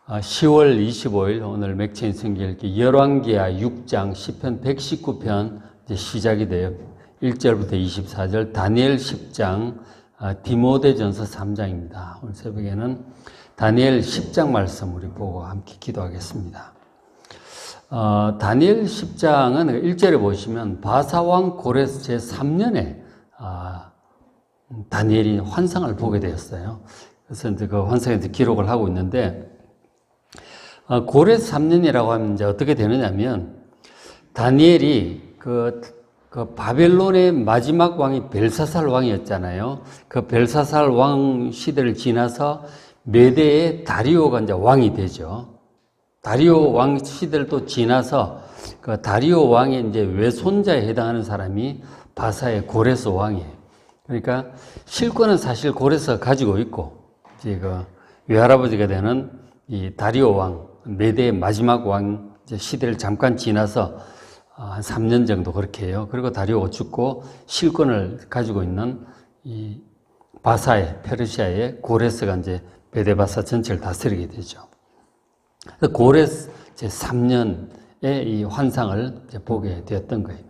10월 25일 오늘 맥체인 성경읽기 열왕기하 6장 시편 119편 이제 시작이 돼요. 1절부터 24절, 다니엘 10장, 디모데전서 3장입니다. 오늘 새벽에는 다니엘 10장 말씀 우리 보고 함께 기도하겠습니다. 다니엘 10장은 1절에 보시면 바사왕 고레스 제3년에 다니엘이 환상을 보게 되었어요. 그래서 이제 그 환상에 기록을 하고 있는데, 고레스 3년이라고 하면 이제 어떻게 되느냐면, 다니엘이 그 바벨론의 마지막 왕이 벨사살 왕이었잖아요. 그 벨사살 왕 시대를 지나서 메대의 다리오가 이제 왕이 되죠. 다리오 왕 시대를 또 지나서 그 다리오 왕의 이제 외손자에 해당하는 사람이 바사의 고레스 왕이에요. 그러니까 실권은 사실 고레스가 가지고 있고, 이제 그 외할아버지가 되는 이 다리오 왕, 메대의 마지막 왕 시대를 잠깐 지나서 한 3년 정도 그렇게 해요. 그리고 다리오가 죽고 실권을 가지고 있는 이 바사의, 페르시아의 고레스가 이제 메데바사 전체를 다스리게 되죠. 고레스 제3년에 이 환상을 이제 보게 되었던 거예요.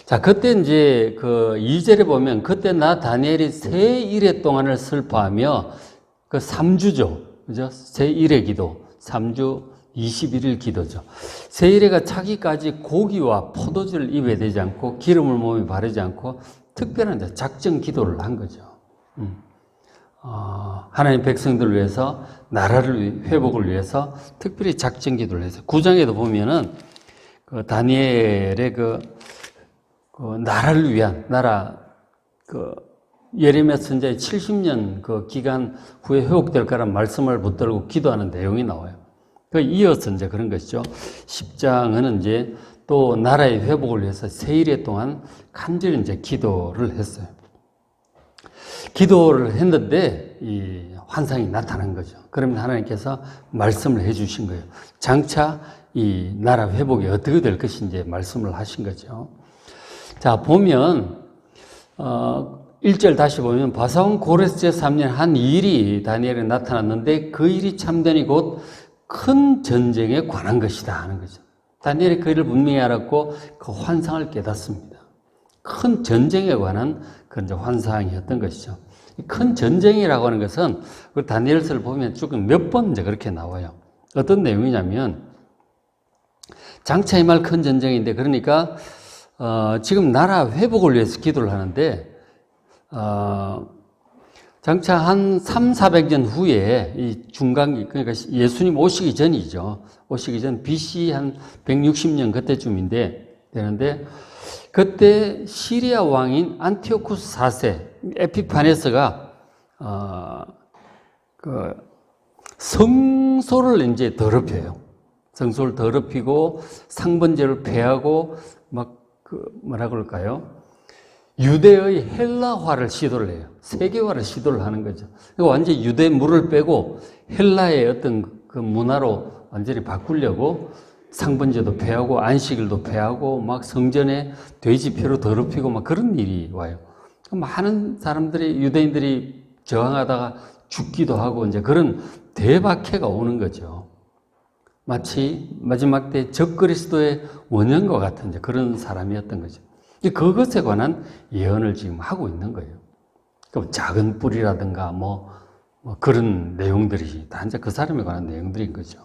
자, 그때 이제 그 2절에 보면, 그때 나 다니엘이 새 일해 동안을 슬퍼하며, 그 3주죠. 그죠? 새 일의 기도. 3주 21일 기도죠. 새 일해가 차기까지 고기와 포도주를 입에 대지 않고, 기름을 몸에 바르지 않고, 특별한 작정 기도를 한 거죠. 하나님 백성들을 위해서, 나라를 회복을 위해서 특별히 작정 기도를 했어요. 9장에도 보면은, 그 다니엘의 그 나라를 위한, 예레미야 선지자의 70년 그 기간 후에 회복될 거란 말씀을 붙들고 기도하는 내용이 나와요. 그 이어서 이제 그런 것이죠. 10장은 이제 또 나라의 회복을 위해서 새 일해 동안 간절히 이제 기도를 했어요. 기도를 했는데 이 환상이 나타난 거죠. 그러면 하나님께서 말씀을 해 주신 거예요. 장차 이 나라 회복이 어떻게 될 것인지 말씀을 하신 거죠. 자, 보면 1절 다시 보면 바사왕 고레스 제3년 한 일이 다니엘에 나타났는데 그 일이 참되니 곧 큰 전쟁에 관한 것이다 하는 거죠. 다니엘이 그 일을 분명히 알았고 그 환상을 깨닫습니다. 큰 전쟁에 관한 그런 환상이었던 것이죠. 큰 전쟁이라고 하는 것은 그 다니엘서를 보면 쭉 몇 번 이제 그렇게 나와요. 어떤 내용이냐면, 장차 임할 큰 전쟁인데, 그러니까 지금 나라 회복을 위해서 기도를 하는데, 장차 한 300~400년 후에 이 중간기, 그러니까 예수님 오시기 전이죠. 오시기 전 BC 한 160년 그때쯤인데 되는데, 그때 시리아 왕인 안티오쿠스 4세 에피파네스가 그 성소를 이제 더럽혀요. 성소를 더럽히고 상번제를 폐하고 막 뭐라 그럴까요? 유대의 헬라화를 시도를 해요. 세계화를 시도를 하는 거죠. 완전히 유대 물을 빼고 헬라의 어떤 그 문화로 완전히 바꾸려고 상번제도 폐하고 안식일도 폐하고 막 성전에 돼지피로 더럽히고 막 그런 일이 와요. 많은 사람들이, 유대인들이 저항하다가 죽기도 하고 이제 그런 대박해가 오는 거죠. 마치 마지막 때 적그리스도의 원형과 같은 이제 그런 사람이었던 거죠. 그것에 관한 예언을 지금 하고 있는 거예요. 작은 뿔이라든가 뭐 그런 내용들이 다 이제 그 사람에 관한 내용들인 거죠.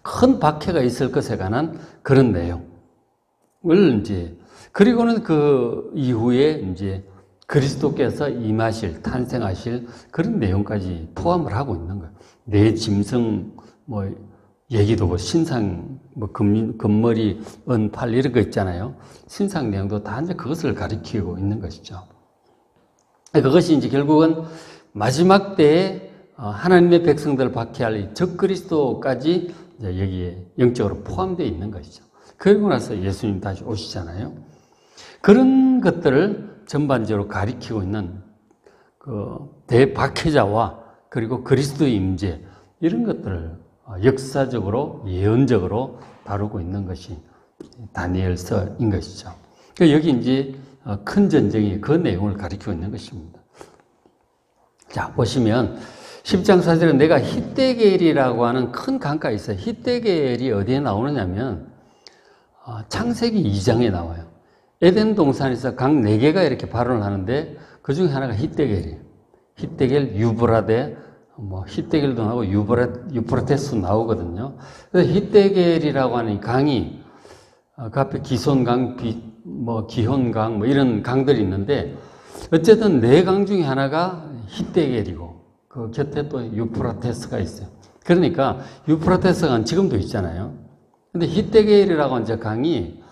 큰 박해가 있을 것에 관한 그런 내용을 이제, 그리고는 그 이후에 이제 그리스도께서 임하실, 탄생하실 그런 내용까지 포함을 하고 있는 거예요. 내 짐승 얘기도 신상 금머리, 은팔 이런 거 있잖아요. 신상 내용도 다 이제 그것을 가리키고 있는 것이죠. 그것이 이제 결국은 마지막 때에 하나님의 백성들을 박해할 이 적그리스도까지 이제 여기에 영적으로 포함되어 있는 것이죠. 그리고 나서 예수님 다시 오시잖아요. 그런 것들을 전반적으로 가리키고 있는 그 대박해자와 그리고 그리스도의 임재, 이런 것들을 역사적으로, 예언적으로 다루고 있는 것이 다니엘서인 것이죠. 여기 이제 큰 전쟁이 그 내용을 가리키고 있는 것입니다. 자, 보시면 10장 4절에 내가 히데겔이라고 하는 큰 강가가 있어요. 히데겔이 어디에 나오느냐면 창세기 2장에 나와요. 에덴 동산에서 강 4개가 이렇게 발원을 하는데 그 중에 하나가 히데겔이에요. 히데겔, 유브라데, 히데겔도 나오고 유프라테스 나오거든요. 그래서 히데겔이라고 하는 강이 그 앞에 기손강, 기혼강 이런 강들이 있는데 어쨌든 4강 중에 하나가 히데겔이고 그 곁에 또 유프라테스가 있어요. 그러니까 유프라테스가 지금도 있잖아요. 근데 히데겔이라고 하는 강이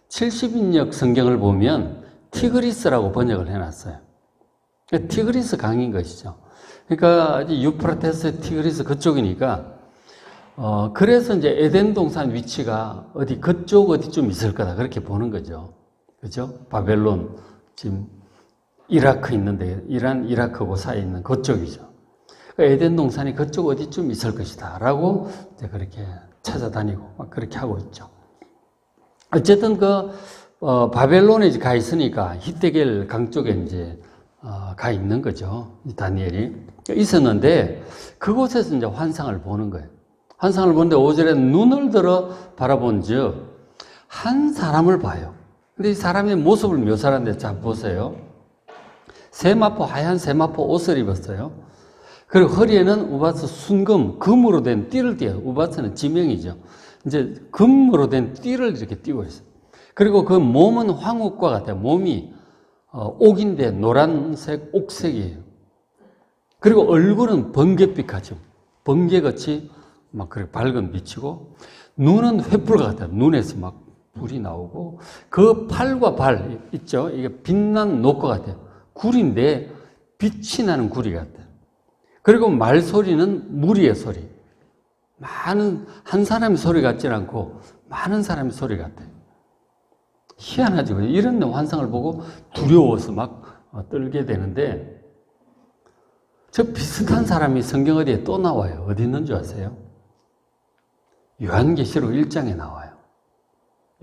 70인역 성경을 보면 티그리스라고 번역을 해놨어요. 티그리스 강인 것이죠. 그러니까 유프라테스, 티그리스 그쪽이니까 그래서 이제 에덴 동산 위치가 그쪽 어디쯤 있을 거다 그렇게 보는 거죠. 그죠? 바벨론 지금 이라크 있는데 이란 이라크고 사이에 있는 그쪽이죠. 에덴 동산이 그쪽 어디쯤 있을 것이다라고 이제 그렇게 찾아다니고 막 그렇게 하고 있죠. 어쨌든 바벨론에 가 있으니까 히데겔 강 쪽에 이제 가 있는 거죠. 다니엘이 있었는데 그곳에서 이제 환상을 보는 거예요. 환상을 보는데 5절에 눈을 들어 바라본즉 한 사람을 봐요. 근데 이 사람의 모습을 묘사하는데 자 보세요. 하얀 세마포 옷을 입었어요. 그리고 허리에는 우바스 순금, 금으로 된 띠를 띠어요. 우바스는 지명이죠. 이제 금으로 된 띠를 이렇게 띠고 있어요. 그리고 그 몸은 황옥과 같아요. 몸이 옥인데 노란색 옥색이에요. 그리고 얼굴은 번갯빛같이 번개같이 막 그렇게 밝은 빛이고 눈은 횃불 같아요. 눈에서 막 불이 나오고 그 팔과 발 있죠. 이게 빛난 녹과 같아요. 굴인데 빛이 나는 구리 같아요. 그리고 말소리는 무리의 소리. 한 사람의 소리 같지 않고 많은 사람의 소리 같아요. 희한하죠. 이런 환상을 보고 두려워서 막 떨게 되는데 저 비슷한 사람이 성경 어디에 또 나와요. 어디 있는 줄 아세요? 요한계시록 1장에 나와요.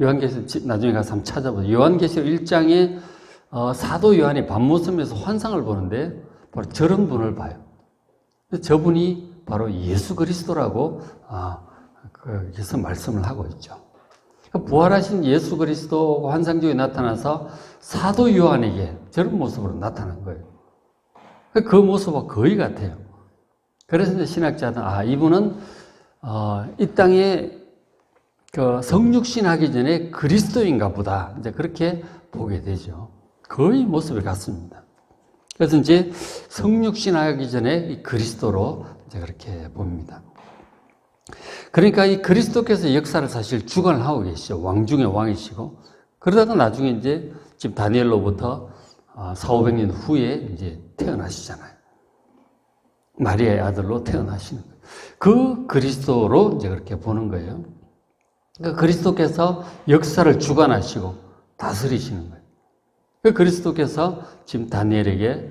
요한계시록 나중에 가서 한번 찾아보세요. 요한계시록 1장에 사도 요한이 밤모섬에서 환상을 보는데 바로 저런 분을 봐요. 저분이 바로 예수 그리스도라고 여기서 말씀을 하고 있죠. 부활하신 예수 그리스도 환상적으로 나타나서 사도 요한에게 저런 모습으로 나타난 거예요. 그 모습과 거의 같아요. 그래서 이제 신학자들은 이분은 이 땅에 성육신 하기 전에 그리스도인가 보다 이제 그렇게 보게 되죠. 거의 모습이 같습니다. 그래서 이제 성육신 하기 전에 그리스도로 이제 그렇게 봅니다. 그러니까 이 그리스도께서 역사를 사실 주관을 하고 계시죠. 왕 중의 왕이시고. 그러다가 나중에 이제 지금 다니엘로부터 400~500년 후에 이제 태어나시잖아요. 마리아의 아들로 태어나시는 거예요. 그 그리스도로 이제 그렇게 보는 거예요. 그러니까 그리스도께서 역사를 주관하시고 다스리시는 거예요. 그 그리스도께서 지금 다니엘에게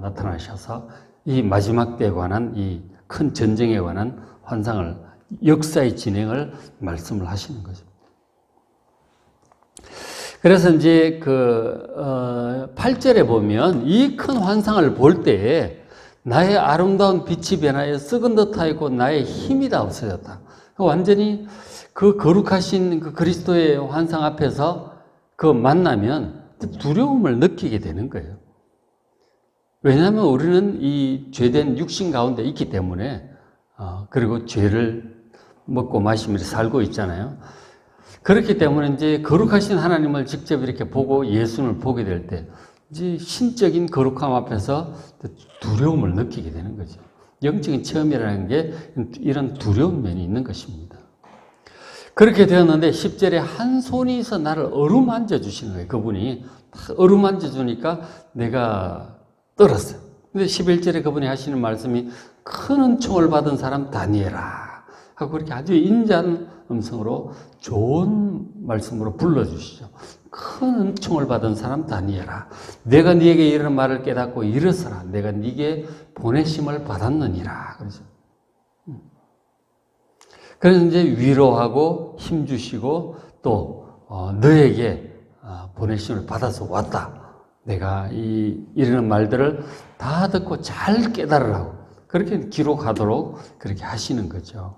나타나셔서 이 마지막 때에 관한 이 큰 전쟁에 관한 환상을 역사의 진행을 말씀을 하시는 거죠. 그래서 이제 8절에 보면 이 큰 환상을 볼 때에 나의 아름다운 빛이 변하여 썩은 듯하여 있고 나의 힘이 다 없어졌다. 완전히 그 거룩하신 그 그리스도의 환상 앞에서 만나면 두려움을 느끼게 되는 거예요. 왜냐하면 우리는 이 죄된 육신 가운데 있기 때문에 그리고 죄를 먹고 마시면서 살고 있잖아요. 그렇기 때문에 이제 거룩하신 하나님을 직접 이렇게 보고 예수님을 보게 될 때 이제 신적인 거룩함 앞에서 두려움을 느끼게 되는 거죠. 영적인 체험이라는 게 이런 두려운 면이 있는 것입니다. 그렇게 되었는데 10절에 한 손이 있어 나를 어루만져 주시는 거예요. 그분이 어루만져 주니까 내가 떨었어요. 근데 11절에 그분이 하시는 말씀이 큰 은총을 받은 사람 다니엘아 하고 그렇게 아주 인자한 음성으로 좋은 말씀으로 불러주시죠. 큰 은총을 받은 사람 다니엘아 내가 네게 이런 말을 깨닫고 일어서라 내가 네게 보내심을 받았느니라. 그래서 이제 위로하고 힘주시고 또 너에게 보내심을 받아서 왔다. 내가 이러는 말들을 다 듣고 잘 깨달으라고 그렇게 기록하도록 그렇게 하시는 거죠.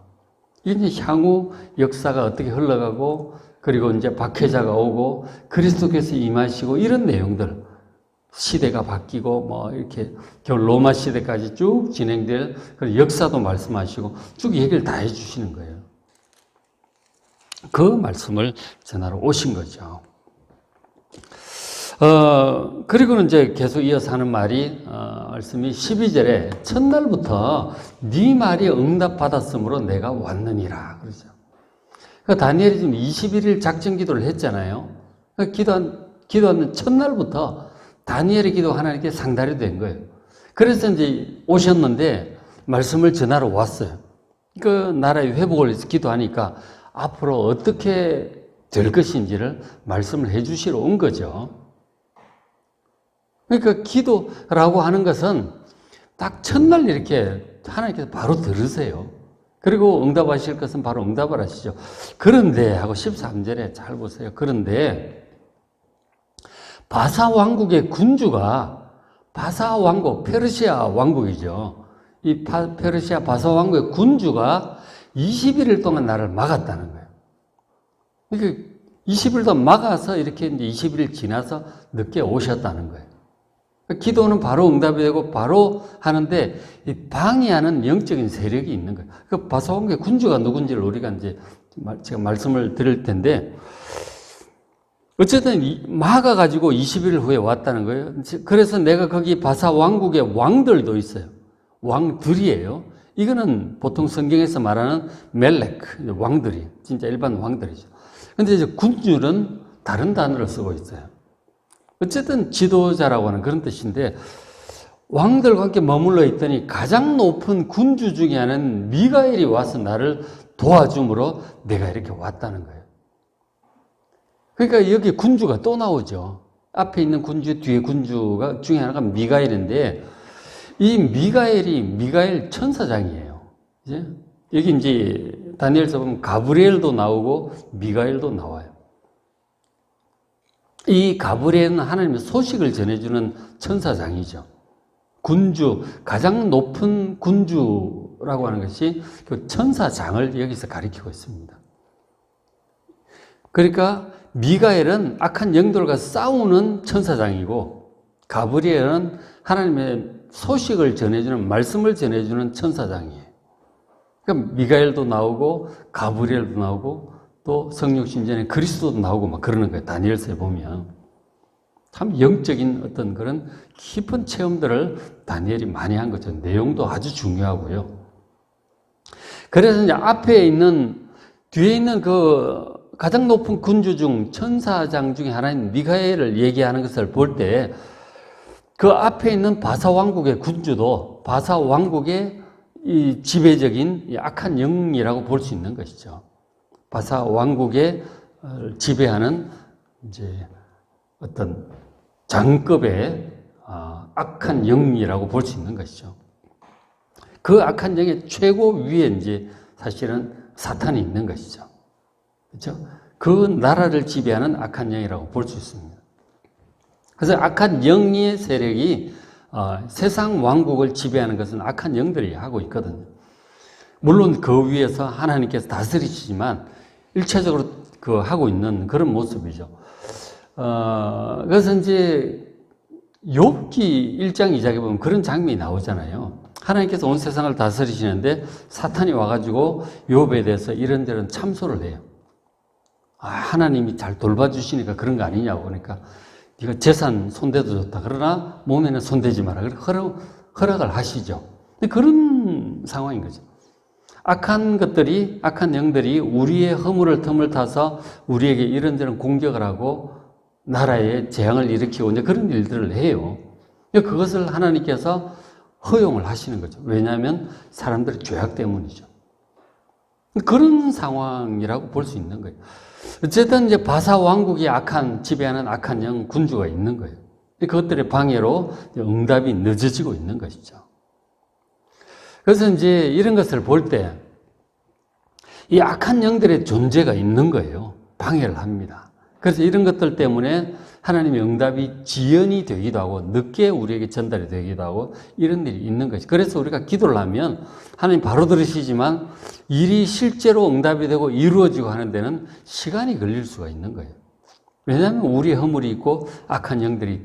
이제 향후 역사가 어떻게 흘러가고, 그리고 이제 박해자가 오고, 그리스도께서 임하시고, 이런 내용들, 시대가 바뀌고, 뭐, 이렇게, 로마 시대까지 쭉 진행될 그런 역사도 말씀하시고, 쭉 얘기를 다 해주시는 거예요. 그 말씀을 전하러 오신 거죠. 그리고는 이제 계속 이어서 하는 말씀이 12절에 첫날부터 네 말이 응답받았으므로 내가 왔느니라. 그러죠. 그러니까 다니엘이 지금 21일 작전 기도를 했잖아요. 그러니까 기도하는 첫날부터 다니엘의 기도 하나님께 상달이 된 거예요. 그래서 이제 오셨는데 말씀을 전하러 왔어요. 그 나라의 회복을 위해서 기도하니까 앞으로 어떻게 될 것인지를 말씀을 해 주시러 온 거죠. 그러니까 기도라고 하는 것은 딱 첫날 이렇게 하나님께서 바로 들으세요. 그리고 응답하실 것은 바로 응답을 하시죠. 그런데 하고 13절에 잘 보세요. 그런데 바사 왕국의 군주가, 바사 왕국, 페르시아 왕국이죠. 이 페르시아 바사 왕국의 군주가 21일 동안 나를 막았다는 거예요. 그러니까 20일 동안 막아서 이렇게 이제 21일 지나서 늦게 오셨다는 거예요. 기도는 바로 응답이 되고 바로 하는데 이 방해하는 영적인 세력이 있는 거예요. 그 바사 왕국의 군주가 누군지를 우리가 이제 제가 말씀을 드릴 텐데, 어쨌든 막아가지고 20일 후에 왔다는 거예요. 그래서 내가 거기 바사 왕국의 왕들도 있어요. 왕들이에요. 이거는 보통 성경에서 말하는 멜렉, 왕들이, 진짜 일반 왕들이죠. 근데 이제 군주는 다른 단어를 쓰고 있어요. 어쨌든 지도자라고 하는 그런 뜻인데, 왕들과 함께 머물러 있더니 가장 높은 군주 중에 하나는 미가엘이 와서 나를 도와줌으로 내가 이렇게 왔다는 거예요. 그러니까 여기 군주가 또 나오죠. 앞에 있는 군주, 뒤에 군주가 중에 하나가 미가엘인데, 이 미가엘 천사장이에요. 이제 여기 이제 다니엘서 보면 가브리엘도 나오고 미가엘도 나와요. 이 가브리엘은 하나님의 소식을 전해주는 천사장이죠. 군주, 가장 높은 군주라고 하는 것이 그 천사장을 여기서 가리키고 있습니다. 그러니까 미가엘은 악한 영들과 싸우는 천사장이고, 가브리엘은 하나님의 소식을 전해주는, 말씀을 전해주는 천사장이에요. 그러니까 미가엘도 나오고 가브리엘도 나오고 또 성육신전에 그리스도도 나오고 막 그러는 거예요. 다니엘서에 보면 참 영적인 어떤 그런 깊은 체험들을 다니엘이 많이 한 거죠. 내용도 아주 중요하고요. 그래서 이제 앞에 있는, 뒤에 있는 그 가장 높은 군주 중 천사장 중에 하나인 미가엘을 얘기하는 것을 볼 때 그 앞에 있는 바사 왕국의 군주도 바사 왕국의 이 지배적인 악한 영이라고 볼 수 있는 것이죠. 바사 왕국에 지배하는 이제 어떤 장급의 악한 영이라고 볼 수 있는 것이죠. 그 악한 영의 최고 위에 이제 사실은 사탄이 있는 것이죠. 그렇죠? 그 나라를 지배하는 악한 영이라고 볼 수 있습니다. 그래서 악한 영의 세력이 세상 왕국을 지배하는 것은 악한 영들이 하고 있거든요. 물론 그 위에서 하나님께서 다스리시지만 일차적으로 그 하고 있는 그런 모습이죠. 그래서 이제 욥기 1장 2장에 보면 그런 장면이 나오잖아요. 하나님께서 온 세상을 다스리시는데 사탄이 와가지고 욥에 대해서 이런저런 참소를 해요. 하나님이 잘 돌봐주시니까 그런 거 아니냐고. 그러니까 네가 재산 손대도 좋다. 그러나 몸에는 손대지 마라. 허락을 하시죠. 그런 상황인 거죠. 악한 것들이, 악한 영들이 우리의 허물을 틈을 타서 우리에게 이런저런 공격을 하고 나라에 재앙을 일으키고 이제 그런 일들을 해요. 그것을 하나님께서 허용을 하시는 거죠. 왜냐하면 사람들의 죄악 때문이죠. 그런 상황이라고 볼 수 있는 거예요. 어쨌든 이제 바사 왕국이 지배하는 악한 영 군주가 있는 거예요. 그것들의 방해로 응답이 늦어지고 있는 것이죠. 그래서 이제 이런 것을 볼 때 이 악한 영들의 존재가 있는 거예요. 방해를 합니다. 그래서 이런 것들 때문에 하나님의 응답이 지연이 되기도 하고 늦게 우리에게 전달이 되기도 하고 이런 일이 있는 거죠. 그래서 우리가 기도를 하면 하나님 바로 들으시지만 일이 실제로 응답이 되고 이루어지고 하는 데는 시간이 걸릴 수가 있는 거예요. 왜냐하면 우리의 허물이 있고 악한 영들이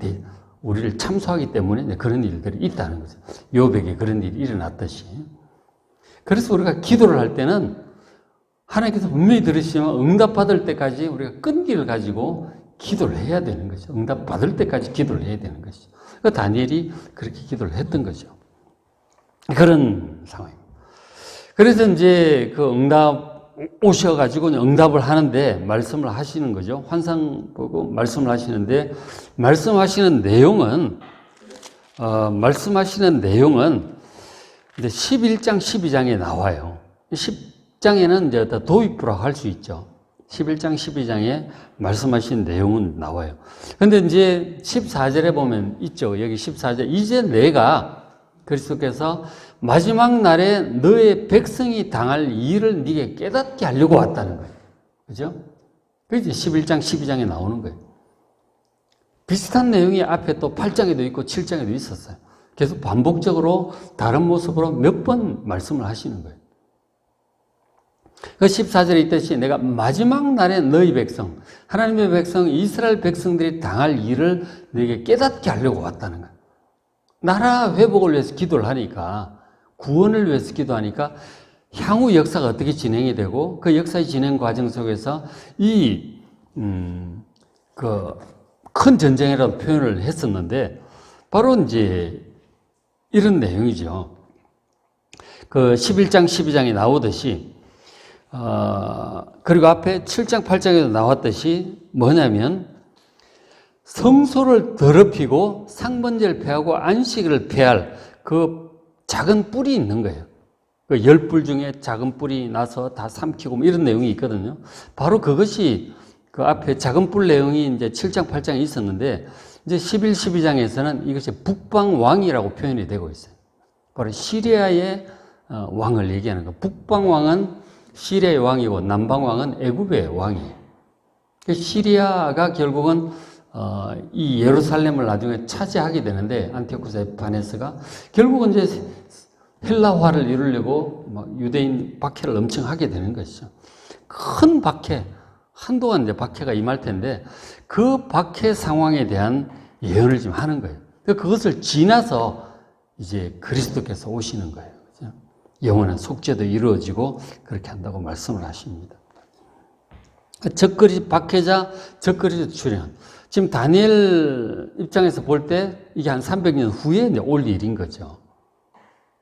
우리를 참소하기 때문에 그런 일들이 있다는 거죠. 욥에게 그런 일이 일어났듯이. 그래서 우리가 기도를 할 때는 하나님께서 분명히 들으시지만 응답받을 때까지 우리가 끈기를 가지고 기도를 해야 되는 거죠. 응답받을 때까지 기도를 해야 되는 것이죠. 그 다니엘이 그렇게 기도를 했던 거죠. 그런 상황입니다. 그래서 이제 그 응답 오셔가지고 응답을 하는데 말씀을 하시는 거죠. 환상 보고 말씀을 하시는데 말씀하시는 내용은 이제 11장, 12장에 나와요. 10장에는 이제 도입부라고 할 수 있죠. 11장, 12장에 말씀하신 내용은 나와요. 근데 이제 14절에 보면 있죠. 여기 14절. 이제 내가 그리스도께서 마지막 날에 너의 백성이 당할 일을 네게 깨닫게 하려고 왔다는 거예요. 그죠? 그게 이제 11장, 12장에 나오는 거예요. 비슷한 내용이 앞에 또 8장에도 있고 7장에도 있었어요. 계속 반복적으로 다른 모습으로 몇 번 말씀을 하시는 거예요. 그 14절에 있듯이 내가 마지막 날에 너희 백성, 하나님의 백성, 이스라엘 백성들이 당할 일을 너에게 깨닫게 하려고 왔다는 거예요. 나라 회복을 위해서 기도를 하니까, 구원을 위해서 기도하니까 향후 역사가 어떻게 진행이 되고 그 역사의 진행 과정 속에서 큰 전쟁이라고 표현을 했었는데 바로 이제 이런 내용이죠. 그 11장, 12장에 나오듯이 그리고 앞에 7장, 8장에도 나왔듯이 뭐냐면 성소를 더럽히고 상번제를 폐하고 안식일을 폐할 그 작은 뿔이 있는 거예요. 그 10뿔 중에 작은 뿔이 나서 다 삼키고 뭐 이런 내용이 있거든요. 바로 그것이 그 앞에 작은 뿔 내용이 이제 7장, 8장에 있었는데 이제 11, 12장에서는 이것이 북방왕이라고 표현이 되고 있어요. 바로 시리아의 왕을 얘기하는 거예요. 북방왕은 시리아의 왕이고 남방왕은 애굽의 왕이에요. 시리아가 결국은 이 예루살렘을 나중에 차지하게 되는데 안티오쿠스 에피파네스가 결국은 이제 헬라화를 이루려고 유대인 박해를 엄청 하게 되는 것이죠. 큰 박해, 한동안 이제 박해가 임할 텐데 그 박해 상황에 대한 예언을 지금 하는 거예요. 그것을 지나서 이제 그리스도께서 오시는 거예요. 영원한 속죄도 이루어지고 그렇게 한다고 말씀을 하십니다. 박해자, 적그리스도 출현. 지금 다니엘 입장에서 볼 때 이게 한 300년 후에 이제 올 일인 거죠.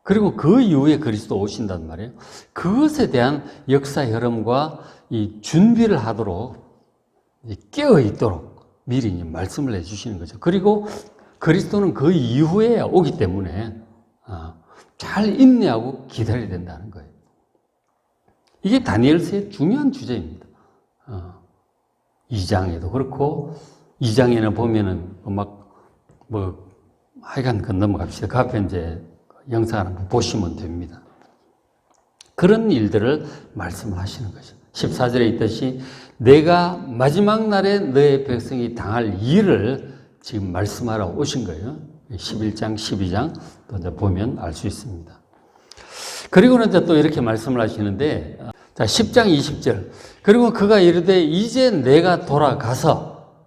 그리고 그 이후에 그리스도 오신단 말이에요. 그것에 대한 역사 흐름과 이 준비를 하도록 깨어 있도록 미리 말씀을 해주시는 거죠. 그리고 그리스도는 그 이후에 오기 때문에 잘 인내하고 기다려야 된다는 거예요. 이게 다니엘서의 중요한 주제입니다. 2장에도 그렇고 2장에는 보면은 하여간 그건 넘어갑시다. 그 앞에 이제 영상을 한번 보시면 됩니다. 그런 일들을 말씀을 하시는 거죠. 14절에 있듯이 내가 마지막 날에 너의 백성이 당할 일을 지금 말씀하러 오신 거예요. 11장, 12장 또 이제 보면 알 수 있습니다. 그리고는 이제 또 이렇게 말씀을 하시는데, 자, 10장 20절. 그리고 그가 이르되 이제 내가 돌아가서,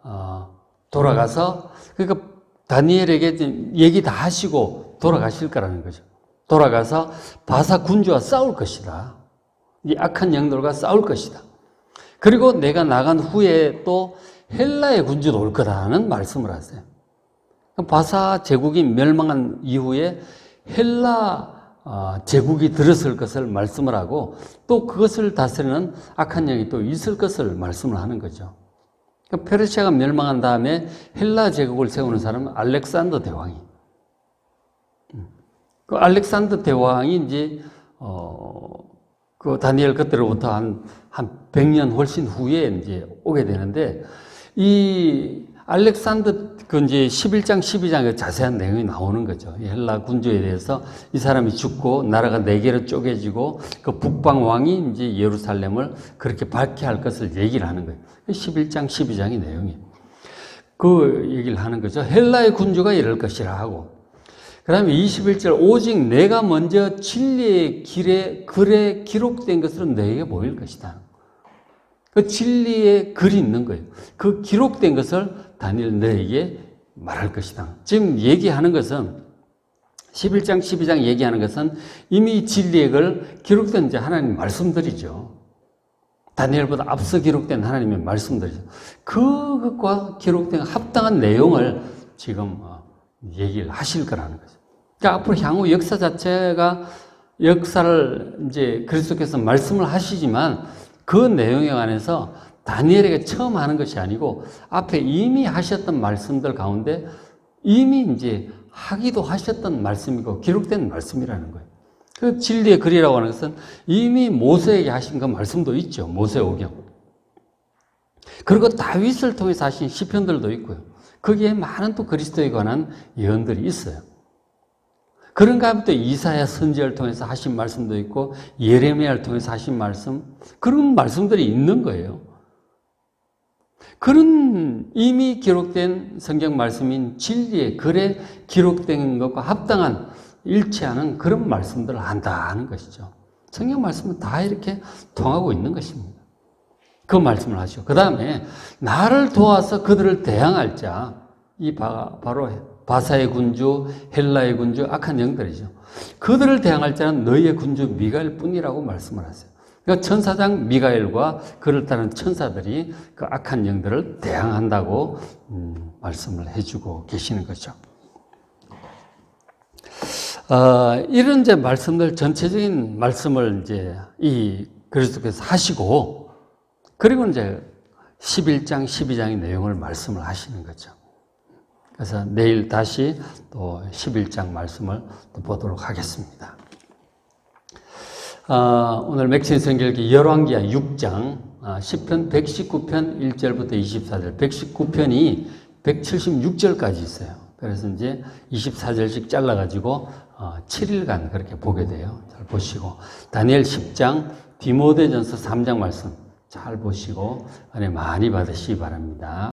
그러니까 다니엘에게 얘기 다 하시고 돌아가실 거라는 거죠. 돌아가서 바사 군주와 싸울 것이다. 이 악한 영들과 싸울 것이다. 그리고 내가 나간 후에 또 헬라의 군주도 올 거다라는 말씀을 하세요. 바사 제국이 멸망한 이후에 헬라 제국이 들어설 것을 말씀을 하고 또 그것을 다스리는 악한 영이 또 있을 것을 말씀을 하는 거죠. 페르시아가 멸망한 다음에 헬라 제국을 세우는 사람은 알렉산더 대왕이. 그 알렉산더 대왕이 이제 그 다니엘 그때로부터 한 100년 훨씬 후에 이제 오게 되는데 이 알렉산더 그 이제 11장 12장에 자세한 내용이 나오는 거죠. 이 헬라 군주에 대해서 이 사람이 죽고 나라가 4개로 쪼개지고 그 북방 왕이 이제 예루살렘을 그렇게 밝게 할 것을 얘기를 하는 거예요. 11장 12장의 내용이에요. 그 얘기를 하는 거죠. 헬라의 군주가 이럴 것이라 하고. 그 다음에 21절, 오직 내가 먼저 진리의 글에 기록된 것으로 너에게 보일 것이다. 그 진리의 글이 있는 거예요. 그 기록된 것을 다니엘 너에게 말할 것이다. 지금 얘기하는 것은 11장, 12장 얘기하는 것은 이미 진리의 글 기록된 이제 하나님 말씀들이죠. 다니엘보다 앞서 기록된 하나님의 말씀들이죠. 그것과 기록된 합당한 내용을 지금 얘기를 하실 거라는 거죠. 그러니까 앞으로 향후 역사 자체가 역사를 이제 그리스도께서 말씀을 하시지만 그 내용에 관해서 다니엘에게 처음 하는 것이 아니고 앞에 이미 하셨던 말씀들 가운데 이미 이제 하기도 하셨던 말씀이고 기록된 말씀이라는 거예요. 그 진리의 글이라고 하는 것은 이미 모세에게 하신 그 말씀도 있죠. 모세오경. 그리고 다윗을 통해서 하신 시편들도 있고요. 거기에 많은 또 그리스도에 관한 예언들이 있어요. 그런가 하면 또 이사야 선지자를 통해서 하신 말씀도 있고 예레미야를 통해서 하신 말씀, 그런 말씀들이 있는 거예요. 그런 이미 기록된 성경 말씀인 진리의 글에 기록된 것과 합당한 일치하는 그런 말씀들을 한다는 것이죠. 성경 말씀은 다 이렇게 통하고 있는 것입니다. 그 말씀을 하시고 그 다음에 나를 도와서 그들을 대항할 자, 이 바로 바사의 군주, 헬라의 군주, 악한 영들이죠. 그들을 대항할 자는 너희의 군주 미가엘 뿐이라고 말씀을 하세요. 그러니까 천사장 미가엘과 그를 따른 천사들이 그 악한 영들을 대항한다고 말씀을 해주고 계시는 거죠. 이런 이제 말씀들, 전체적인 말씀을 이제 이 그리스도께서 하시고, 그리고 이제 11장, 12장의 내용을 말씀을 하시는 거죠. 그래서 내일 다시 또 11장 말씀을 또 보도록 하겠습니다. 오늘 맥신 성결기 열왕기하 6장, 10편 119편 1절부터 24절, 119편이 176절까지 있어요. 그래서 이제 24절씩 잘라가지고 7일간 그렇게 보게 돼요. 잘 보시고 다니엘 10장, 디모데전서 3장 말씀 잘 보시고 은혜 많이 받으시기 바랍니다.